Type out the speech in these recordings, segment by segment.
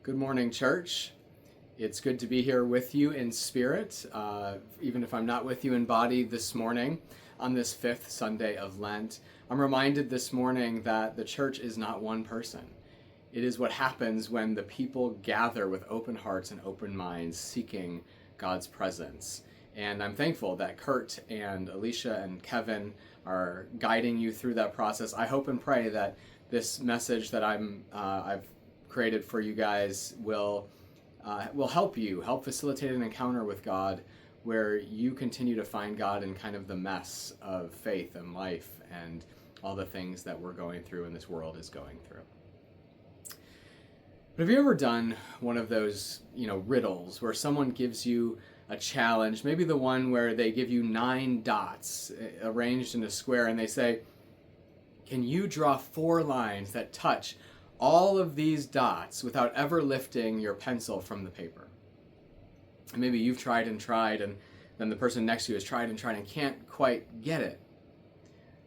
Good morning, church. It's good to be here with you in spirit, even if I'm not with you in body this morning on this fifth Sunday of Lent. I'm reminded this morning that the church is not one person. It is what happens when the people gather with open hearts and open minds seeking God's presence. And I'm thankful that Kurt and Alicia and Kevin are guiding you through that process. I hope and pray that this message that I've created for you guys will help facilitate an encounter with God where you continue to find God in kind of the mess of faith and life and all the things that we're going through and this world is going through. But have you ever done one of those, riddles where someone gives you a challenge, maybe the one where they give you 9 dots arranged in a square and they say, can you draw 4 lines that touch all of these dots without ever lifting your pencil from the paper? And maybe you've tried and then the person next to you has tried and can't quite get it.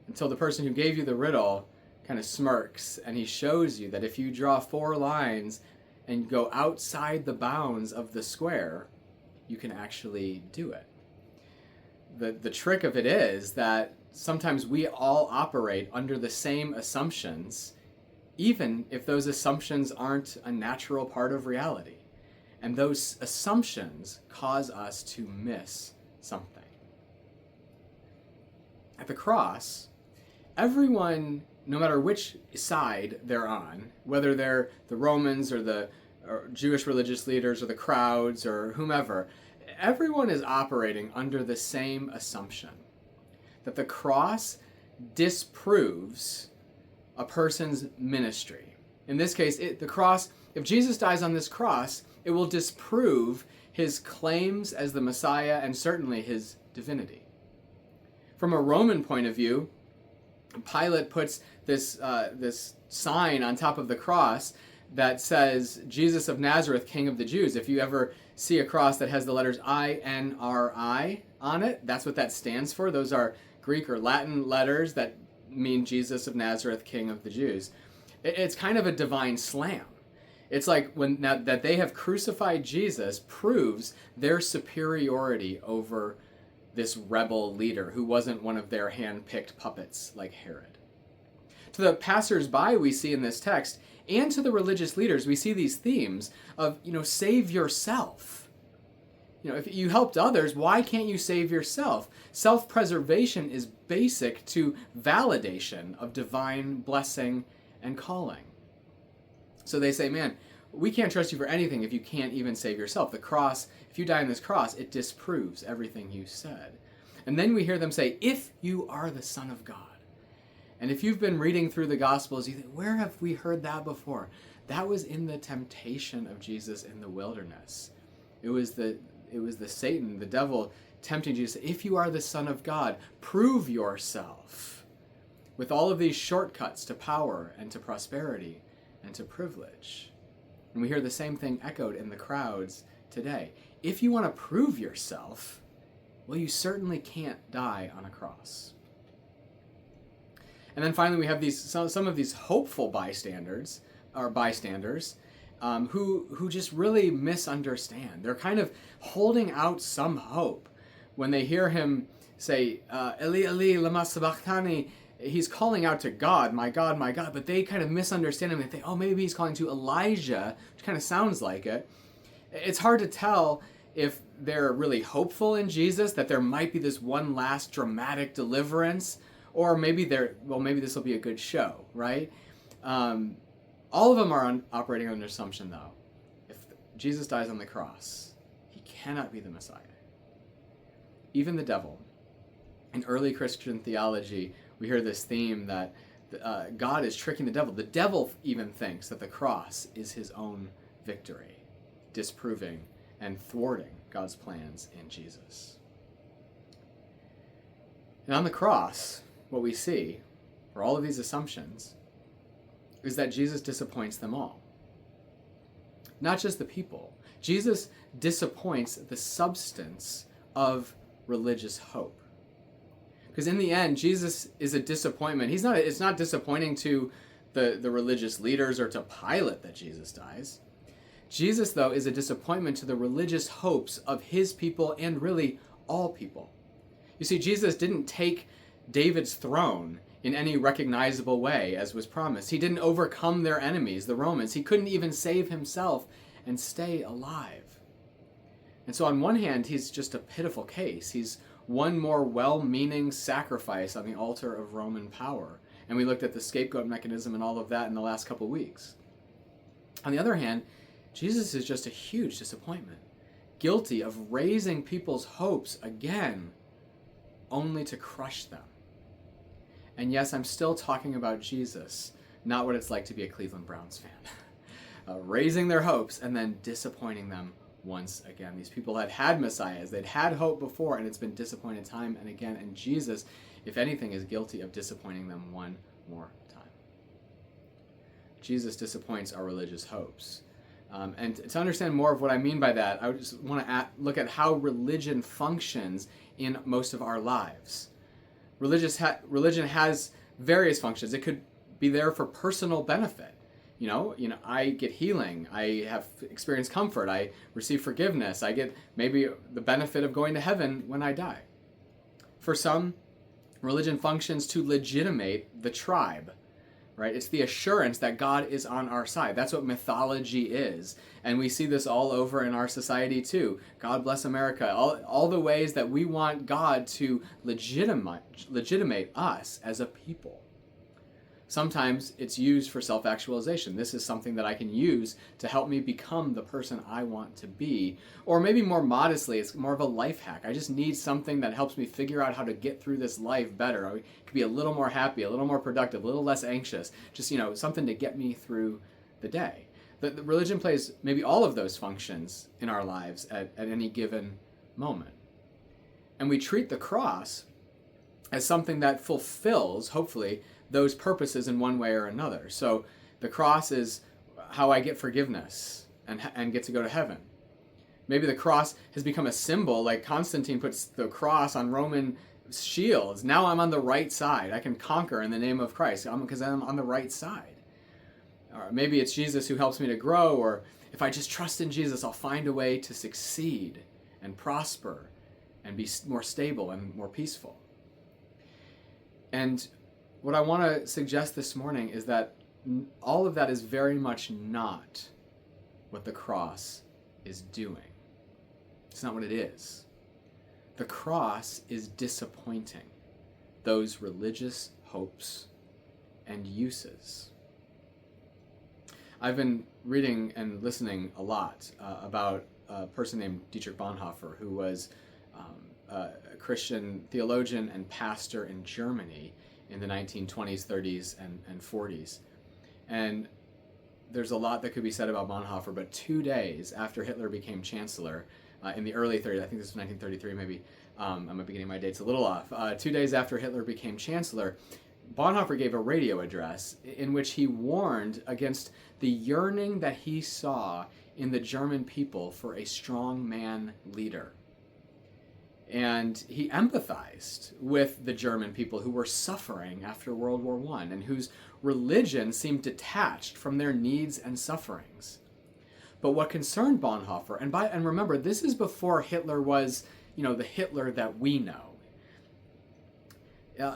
Until the person who gave you the riddle kind of smirks and he shows you that if you draw 4 lines and go outside the bounds of the square, you can actually do it. The trick of it is that sometimes we all operate under the same assumptions, even if those assumptions aren't a natural part of reality. And those assumptions cause us to miss something. At the cross, everyone, no matter which side they're on, whether they're the Romans or the Jewish religious leaders or the crowds or whomever, everyone is operating under the same assumption, that the cross disproves a person's ministry. In this case, the cross, if Jesus dies on this cross, it will disprove his claims as the Messiah and certainly his divinity. From a Roman point of view, Pilate puts this sign on top of the cross that says, Jesus of Nazareth, King of the Jews. If you ever see a cross that has the letters I-N-R-I on it, that's what that stands for. Those are Greek or Latin letters that mean Jesus of Nazareth, King of the Jews. It's kind of a divine slam. It's like now that they have crucified Jesus proves their superiority over this rebel leader who wasn't one of their hand-picked puppets like Herod. To the passers-by we see in this text, and to the religious leaders, we see these themes of, save yourself. If you helped others, why can't you save yourself? Self-preservation is basic to validation of divine blessing and calling. So they say, man, we can't trust you for anything if you can't even save yourself. The cross, if you die on this cross, it disproves everything you said. And then we hear them say, if you are the Son of God. And if you've been reading through the Gospels, you think, where have we heard that before? That was in the temptation of Jesus in the wilderness. It was the Satan, the devil, tempting Jesus. If you are the Son of God, prove yourself. With all of these shortcuts to power and to prosperity and to privilege. And we hear the same thing echoed in the crowds today. If you want to prove yourself, well, you certainly can't die on a cross. And then finally, we have some of these hopeful bystanders who just really misunderstand. They're kind of holding out some hope when they hear him say, Eli, Eli, lama sabachthani. He's calling out to God, my God, my God. But they kind of misunderstand him. They think, maybe he's calling to Elijah, which kind of sounds like it. It's hard to tell if they're really hopeful in Jesus, that there might be this one last dramatic deliverance, or maybe maybe this will be a good show, right? All of them are operating under assumption, though. If Jesus dies on the cross, he cannot be the Messiah. Even the devil. In early Christian theology, we hear this theme that God is tricking the devil. The devil even thinks that the cross is his own victory, disproving and thwarting God's plans in Jesus. And on the cross, what we see, for all of these assumptions, is that Jesus disappoints them all. Not just the people. Jesus disappoints the substance of religious hope. Because in the end, Jesus is a disappointment. It's not disappointing to the religious leaders or to Pilate that Jesus dies. Jesus, though, is a disappointment to the religious hopes of his people and really all people. You see, Jesus didn't take David's throne in any recognizable way, as was promised. He didn't overcome their enemies, the Romans. He couldn't even save himself and stay alive. And so on one hand, he's just a pitiful case. He's one more well-meaning sacrifice on the altar of Roman power. And we looked at the scapegoat mechanism and all of that in the last couple weeks. On the other hand, Jesus is just a huge disappointment, guilty of raising people's hopes again, only to crush them. And yes, I'm still talking about Jesus, not what it's like to be a Cleveland Browns fan. Raising their hopes and then disappointing them once again. These people had messiahs, they'd had hope before, and it's been disappointed time and again. And Jesus, if anything, is guilty of disappointing them one more time. Jesus disappoints our religious hopes. And to understand more of what I mean by that, I just want to look at how religion functions in most of our lives. Religion has various functions. It could be there for personal benefit. You know, I get healing. I have experienced comfort. I receive forgiveness. I get maybe the benefit of going to heaven when I die. For some, religion functions to legitimate the tribe. Right? It's the assurance that God is on our side. That's what mythology is. And we see this all over in our society too. God bless America. All the ways that we want God to legitimate us as a people. Sometimes it's used for self-actualization. This is something that I can use to help me become the person I want to be. Or maybe more modestly, it's more of a life hack. I just need something that helps me figure out how to get through this life better. I could be a little more happy, a little more productive, a little less anxious. Just, something to get me through the day. The religion plays maybe all of those functions in our lives at any given moment. And we treat the cross as something that fulfills, hopefully, those purposes in one way or another. So the cross is how I get forgiveness and get to go to heaven. Maybe the cross has become a symbol, like Constantine puts the cross on Roman shields. Now I'm on the right side. I can conquer in the name of Christ because I'm on the right side. Or maybe it's Jesus who helps me to grow, or if I just trust in Jesus, I'll find a way to succeed and prosper and be more stable and more peaceful. And what I want to suggest this morning is that all of that is very much not what the cross is doing. It's not what it is. The cross is disappointing those religious hopes and uses. I've been reading and listening a lot about a person named Dietrich Bonhoeffer, who was a Christian theologian and pastor in Germany in the 1920s, 30s, and 40s. And there's a lot that could be said about Bonhoeffer, but 2 days after Hitler became chancellor, in the early 30s, I think this was 1933 maybe, I might be getting my dates a little off, 2 days after Hitler became chancellor, Bonhoeffer gave a radio address in which he warned against the yearning that he saw in the German people for a strong man leader. And he empathized with the German people who were suffering after World War I and whose religion seemed detached from their needs and sufferings. But what concerned Bonhoeffer, and remember, this is before Hitler was, the Hitler that we know.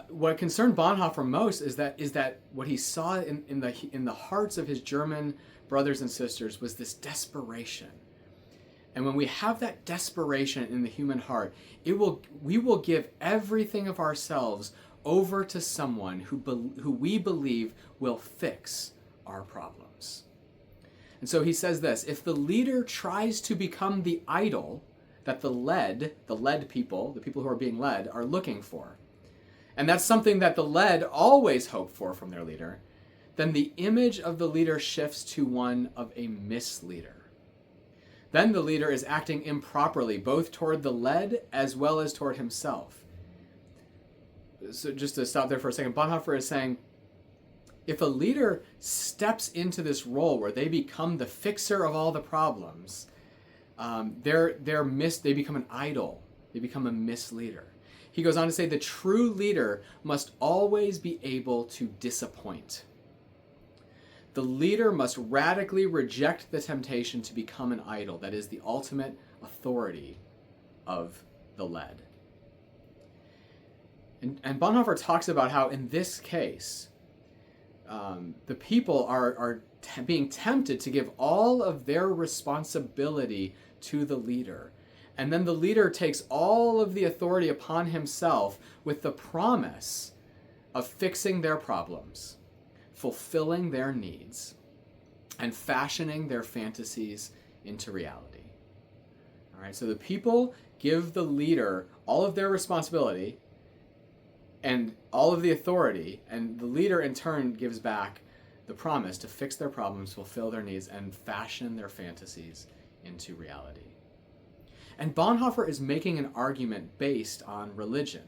What concerned Bonhoeffer most is that what he saw in the hearts of his German brothers and sisters was this desperation. And when we have that desperation in the human heart, we will give everything of ourselves over to someone who we believe will fix our problems. And so he says this: if the leader tries to become the idol that the led people, the people who are being led, are looking for, and that's something that the led always hope for from their leader, then the image of the leader shifts to one of a misleader. Then the leader is acting improperly, both toward the led as well as toward himself. So just to stop there for a second, Bonhoeffer is saying, if a leader steps into this role where they become the fixer of all the problems, they become an idol. They become a misleader. He goes on to say the true leader must always be able to disappoint. The leader must radically reject the temptation to become an idol, that is, the ultimate authority of the led. And Bonhoeffer talks about how in this case, the people are being tempted to give all of their responsibility to the leader. And then the leader takes all of the authority upon himself with the promise of fixing their problems, fulfilling their needs, and fashioning their fantasies into reality. All right, so the people give the leader all of their responsibility and all of the authority, and the leader in turn gives back the promise to fix their problems, fulfill their needs, and fashion their fantasies into reality. And Bonhoeffer is making an argument based on religion.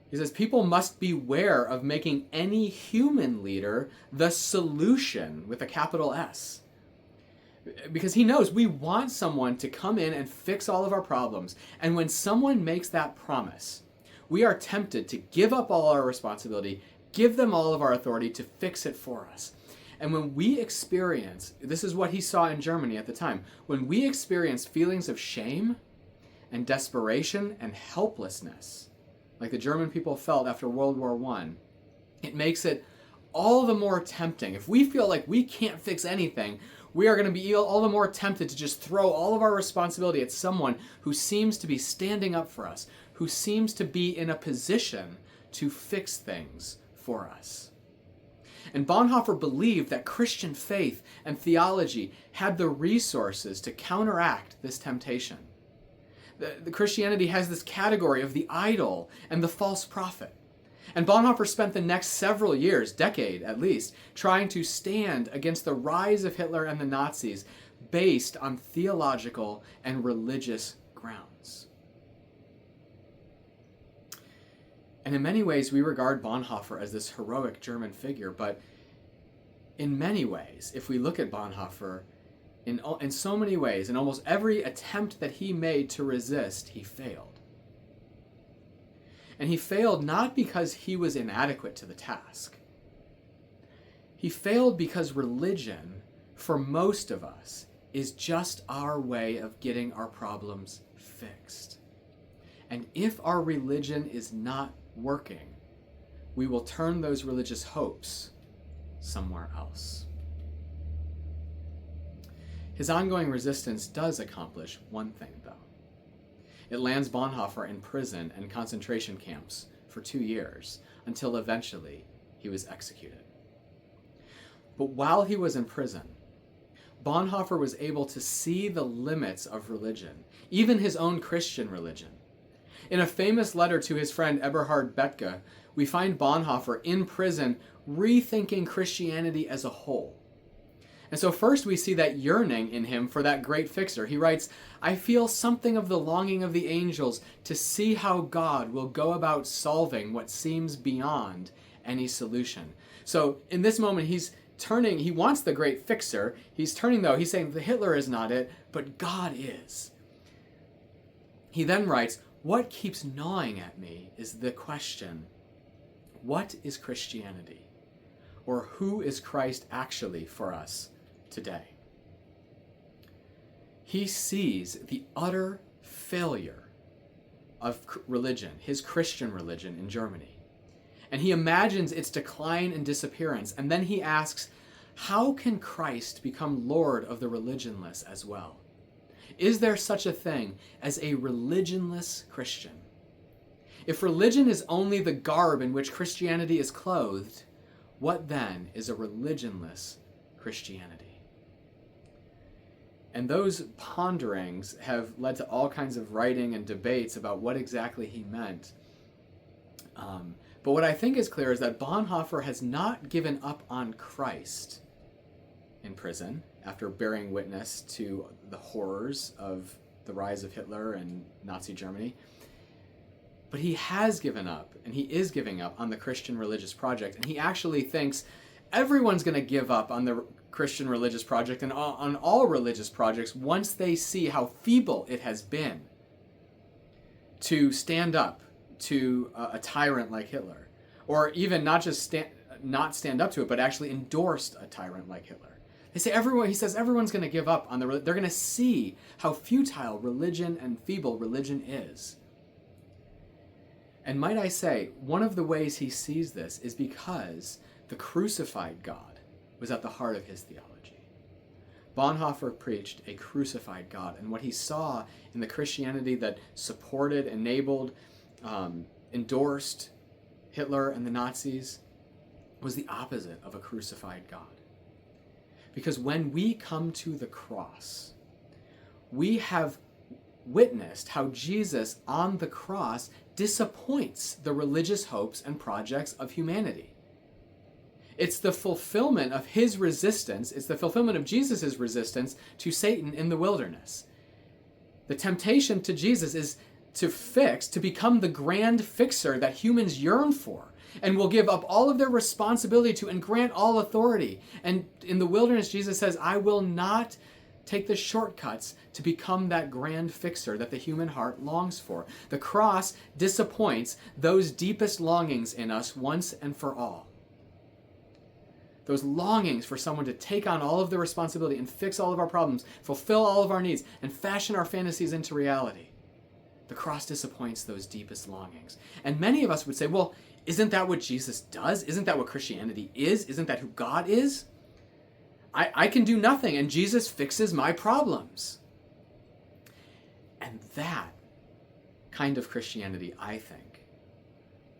He says people must beware of making any human leader the solution with a capital S. Because he knows we want someone to come in and fix all of our problems. And when someone makes that promise, we are tempted to give up all our responsibility, give them all of our authority to fix it for us. And when we experience, this is what he saw in Germany at the time, when we experience feelings of shame and desperation and helplessness, like the German people felt after World War I, it makes it all the more tempting. If we feel like we can't fix anything, we are going to be all the more tempted to just throw all of our responsibility at someone who seems to be standing up for us, who seems to be in a position to fix things for us. And Bonhoeffer believed that Christian faith and theology had the resources to counteract this temptation. The Christianity has this category of the idol and the false prophet. And Bonhoeffer spent the next several years, decade at least, trying to stand against the rise of Hitler and the Nazis based on theological and religious grounds. And in many ways, we regard Bonhoeffer as this heroic German figure, but in many ways, if we look at Bonhoeffer, in so many ways, in almost every attempt that he made to resist, he failed. And he failed not because he was inadequate to the task. He failed because religion, for most of us, is just our way of getting our problems fixed. And if our religion is not working, we will turn those religious hopes somewhere else. His ongoing resistance does accomplish one thing, though. It lands Bonhoeffer in prison and concentration camps for 2 years, until eventually he was executed. But while he was in prison, Bonhoeffer was able to see the limits of religion, even his own Christian religion. In a famous letter to his friend Eberhard Bethge, we find Bonhoeffer in prison rethinking Christianity as a whole. And so first we see that yearning in him for that great fixer. He writes, "I feel something of the longing of the angels to see how God will go about solving what seems beyond any solution." So in this moment he's turning, he wants the great fixer. He's turning though, he's saying the Hitler is not it, but God is. He then writes, "What keeps gnawing at me is the question, what is Christianity? Or who is Christ actually for us today?" He sees the utter failure of religion, his Christian religion in Germany. And he imagines its decline and disappearance. And then he asks, how can Christ become Lord of the religionless as well? Is there such a thing as a religionless Christian? If religion is only the garb in which Christianity is clothed, what then is a religionless Christianity? And those ponderings have led to all kinds of writing and debates about what exactly he meant. But what I think is clear is that Bonhoeffer has not given up on Christ in prison after bearing witness to the horrors of the rise of Hitler and Nazi Germany. But he has given up, and he is giving up on the Christian religious project. And he actually thinks everyone's going to give up on the Christian religious project and on all religious projects once they see how feeble it has been to stand up to a tyrant like Hitler. Or even not just not stand up to it, but actually endorsed a tyrant like Hitler. They say he says everyone's going to give up on they're going to see how futile religion and feeble religion is. And might I say, one of the ways he sees this is because the crucified God was at the heart of his theology. Bonhoeffer preached a crucified God, and what he saw in the Christianity that supported, enabled, endorsed Hitler and the Nazis was the opposite of a crucified God. Because when we come to the cross, we have witnessed how Jesus on the cross disappoints the religious hopes and projects of humanity. It's the fulfillment of his resistance, it's the fulfillment of Jesus' resistance to Satan in the wilderness. The temptation to Jesus is to become the grand fixer that humans yearn for, and will give up all of their responsibility to and grant all authority. And in the wilderness, Jesus says, I will not take the shortcuts to become that grand fixer that the human heart longs for. The cross disappoints those deepest longings in us once and for all. Those longings for someone to take on all of the responsibility and fix all of our problems, fulfill all of our needs, and fashion our fantasies into reality. The cross disappoints those deepest longings. And many of us would say, well, isn't that what Jesus does? Isn't that what Christianity is? Isn't that who God is? I can do nothing, and Jesus fixes my problems. And that kind of Christianity, I think,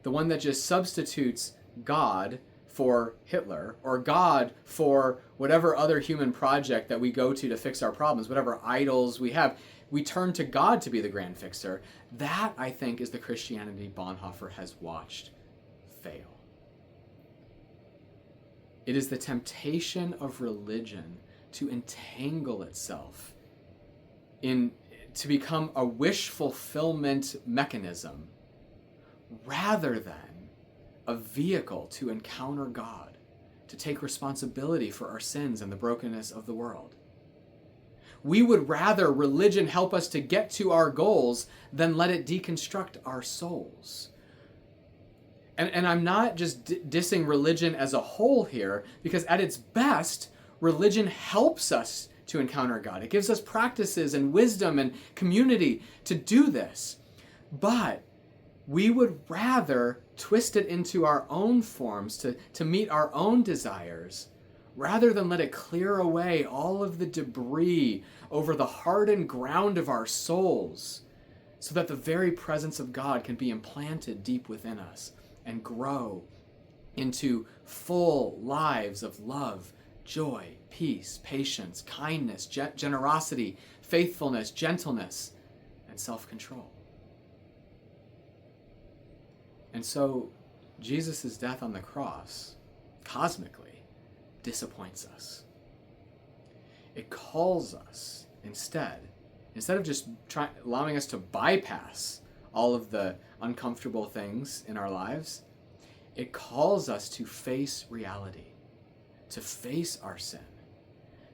the one that just substitutes God for Hitler, or God for whatever other human project that we go to fix our problems, whatever idols we have, we turn to God to be the grand fixer. That, I think, is the Christianity Bonhoeffer has watched fail. It is the temptation of religion to entangle itself to become a wish fulfillment mechanism rather than a vehicle to encounter God, to take responsibility for our sins and the brokenness of the world. We would rather religion help us to get to our goals than let it deconstruct our souls. And I'm not just dissing religion as a whole here, because at its best, religion helps us to encounter God. It gives us practices and wisdom and community to do this. But we would rather twist it into our own forms to meet our own desires, rather than let it clear away all of the debris over the hardened ground of our souls, so that the very presence of God can be implanted deep within us and grow into full lives of love, joy, peace, patience, kindness, generosity, faithfulness, gentleness, and self-control. And so Jesus' death on the cross, cosmically, disappoints us. It calls us instead of just allowing us to bypass all of the uncomfortable things in our lives, it calls us to face reality, to face our sin,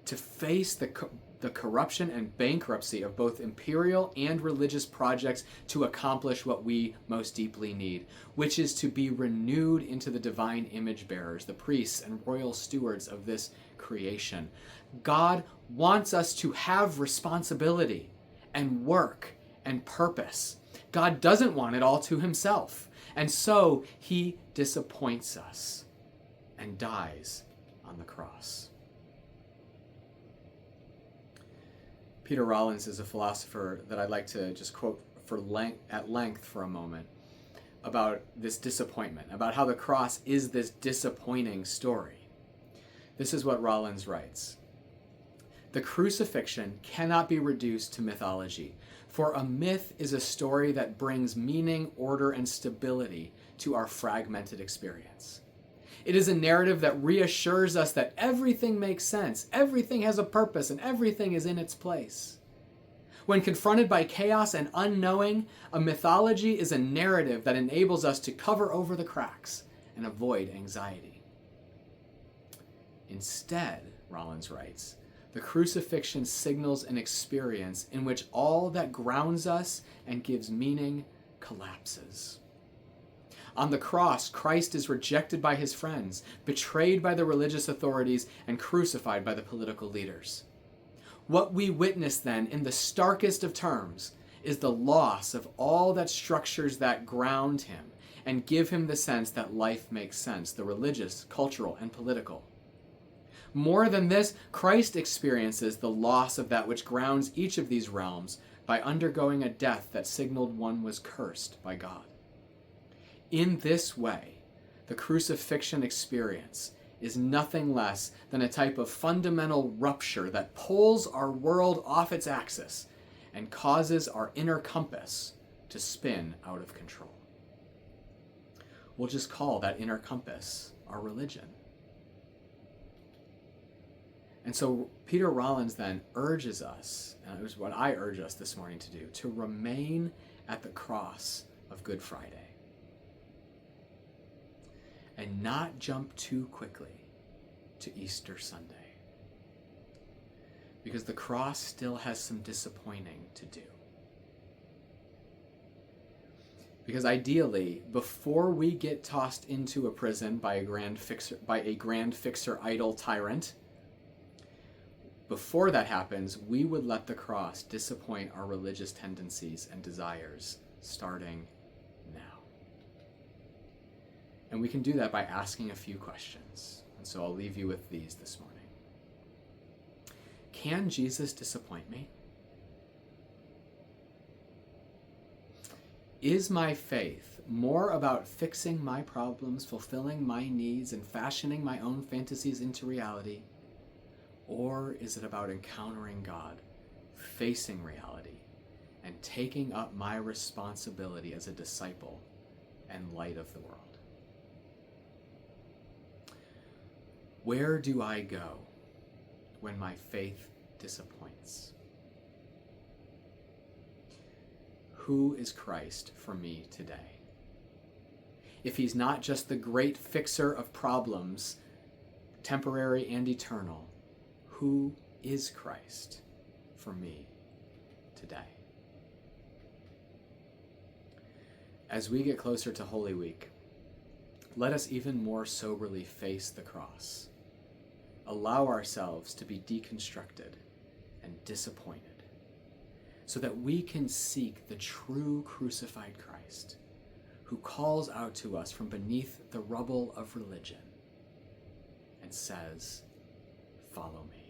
to face the corruption and bankruptcy of both imperial and religious projects to accomplish what we most deeply need, which is to be renewed into the divine image bearers, the priests and royal stewards of this creation. God wants us to have responsibility and work and purpose. God doesn't want it all to himself. And so he disappoints us and dies on the cross. Peter Rollins is a philosopher that I'd like to just quote at length for a moment about this disappointment, about how the cross is this disappointing story. This is what Rollins writes. The crucifixion cannot be reduced to mythology, for a myth is a story that brings meaning, order, and stability to our fragmented experience. It is a narrative that reassures us that everything makes sense, everything has a purpose, and everything is in its place. When confronted by chaos and unknowing, a mythology is a narrative that enables us to cover over the cracks and avoid anxiety. Instead, Rollins writes, the crucifixion signals an experience in which all that grounds us and gives meaning collapses. On the cross, Christ is rejected by his friends, betrayed by the religious authorities, and crucified by the political leaders. What we witness then, in the starkest of terms, is the loss of all that structures that ground him and give him the sense that life makes sense, the religious, cultural, and political. More than this, Christ experiences the loss of that which grounds each of these realms by undergoing a death that signaled one was cursed by God. In this way, the crucifixion experience is nothing less than a type of fundamental rupture that pulls our world off its axis and causes our inner compass to spin out of control. We'll just call that inner compass our religion. And so Peter Rollins then urges us, and it was what I urge us this morning to do, to remain at the cross of Good Friday and not jump too quickly to Easter Sunday, because the cross still has some disappointing to do. Because ideally, before we get tossed into a prison by a grand fixer idol tyrant, before that happens, we would let the cross disappoint our religious tendencies and desires starting now. And we can do that by asking a few questions. And so I'll leave you with these this morning. Can Jesus disappoint me? Is my faith more about fixing my problems, fulfilling my needs, and fashioning my own fantasies into reality? Or is it about encountering God, facing reality, and taking up my responsibility as a disciple and light of the world? Where do I go when my faith disappoints? Who is Christ for me today? If he's not just the great fixer of problems, temporary and eternal, who is Christ for me today? As we get closer to Holy Week, let us even more soberly face the cross. Allow ourselves to be deconstructed and disappointed so that we can seek the true crucified Christ who calls out to us from beneath the rubble of religion and says, "Follow me."